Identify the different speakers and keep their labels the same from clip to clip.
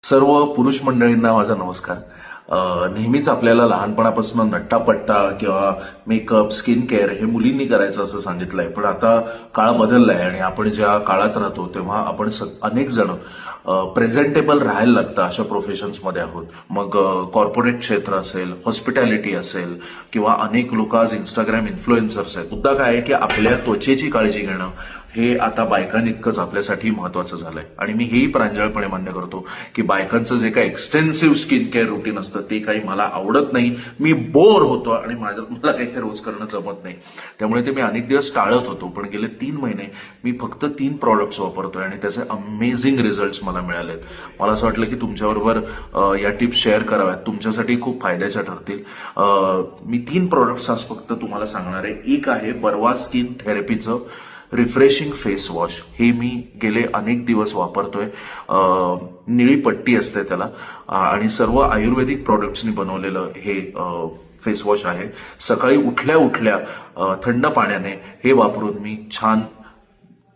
Speaker 1: सर्व पुरुष मंडळींना माझा नमस्कार. नेहमीच आपल्याला लहानपणापासून नट्टापट्टा किंवा मेकअप स्किन केअर हे मुलींनी करायचं असं सांगितलंय, पण आता काळ बदललाय आणि आपण ज्या काळात राहतो तेव्हा आपण अनेक जण प्रेझेंटेबल राहायला लागतं अशा प्रोफेशन्समध्ये आहोत. मग कॉर्पोरेट क्षेत्र असेल, हॉस्पिटॅलिटी असेल किंवा अनेक लोक आज इंस्टाग्राम इन्फ्लुएन्सर्स आहेत. मुद्दा काय आहे की आपल्या त्वचेची काळजी घेणं हे आता बायकांइतकंच आपल्यासाठी महत्वाचं झालंय. आणि मी हेही प्रांजळपणे मान्य करतो की बायकांचं जे काही एक्सटेन्सिव्ह स्किन केअर रुटीन असतं ते काही मला आवडत नाही. मी बोर होतो आणि मला काही ते रोज करणं जमत नाही. त्यामुळे ते मी अनेक दिवस टाळत होतो, पण गेले 3 महिने मी फक्त 3 प्रॉडक्ट्स वापरतोय आणि त्याचे अमेझिंग रिझल्ट्स मला मिळालेत. मला असं वाटलं की तुमच्याबरोबर या टिप्स शेअर कराव्यात, तुमच्यासाठी खूप फायद्याच्या ठरतील. मी 3 प्रॉडक्ट्स आज फक्त तुम्हाला सांगणार आहे. एक आहे Barva skin थेरपीचं refreshing face wash. हे मी गेले अनेक दिवस वापरतोय. निळी पट्टी असते त्याला आणि सर्व आयुर्वेदिक प्रॉडक्ट्सनी बनवलेलं हे फेस वॉश आहे. सकाळी उठल्या उठल्या थंड पाण्याने हे वापरून मी छान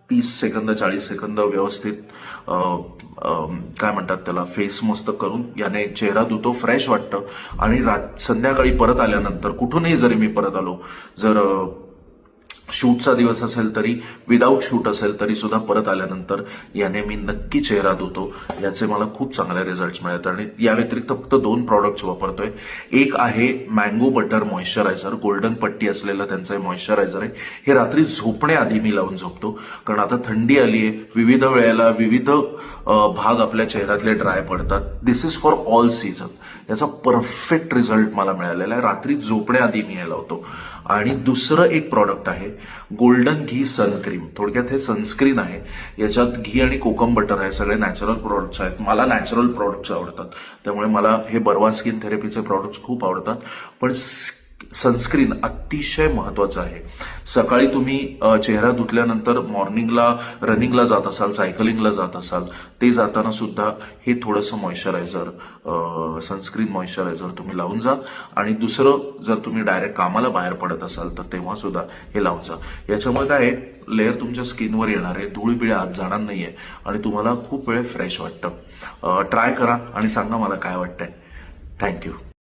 Speaker 1: 30 सेकंद 40 सेकंद व्यवस्थित काय म्हणतात त्याला फेस मस्त करून याने चेहरा धुतो, फ्रेश वाटतं. आणि संध्याकाळी परत आल्यानंतर कुठूनही जरी मी परत आलो, जर शूटचा दिवस असेल तरी, विदाऊट शूट असेल तरी सुद्धा परत आल्यानंतर याने मी नक्की चेहरा धुतो. याचे मला खूप चांगले रिझल्ट्स मिळतात. आणि या व्यतिरिक्त फक्त 2 प्रॉडक्ट्स वापरतोय. एक आहे मँगो बटर मॉइश्चरायझर, गोल्डन पट्टी असलेलं त्यांचं हे मॉइश्चरायझर आहे. हे रात्री झोपण्याआधी मी लावून झोपतो, कारण आता थंडी आली आहे, विविध वेळेला विविध भाग आपल्या चेहऱ्यातले ड्राय पडतात. दिस इज फॉर ऑल सीझन. याचा परफेक्ट रिझल्ट मला मिळालेला आहे. रात्री झोपण्याआधी मी हे लावतो. आणि दुसरं एक प्रॉडक्ट आहे गोल्डन घी सनक्रीम. थोडक्यात हे सनस्क्रीन आहे. याच्यात घी आणि कोकम बटर आहे. सगळे नॅचरल प्रोडक्ट्स आहेत. मला नॅचरल प्रोडक्ट्स आवडतात, त्यामुळे मला हे बर्वा स्किन थेरपीचे प्रॉडक्ट्स खूप आवडतात. पण सनस्क्रीन अतिशय महत्वाचं आहे. सकाळी तुम्ही चेहरा धुतल्यानंतर मॉर्निंगला रनिंगला जात असाल, सायकलिंगला जात असाल, ते जाताना सुद्धा हे थोडंसं मॉइश्चरायझर, सनस्क्रीन मॉइश्चरायझर तुम्ही लावून जा. आणि दुसरं, जर तुम्ही डायरेक्ट कामाला बाहेर पडत असाल तर तेव्हा सुद्धा हे लावून जा. याच्यामुळे काय लेअर तुमच्या स्किनवर येणार आहे, धूळ आत जाणार नाहीये आणि तुम्हाला खूप वेळ फ्रेश वाटतं. ट्राय करा आणि सांगा मला काय वाटतंय. थँक्यू.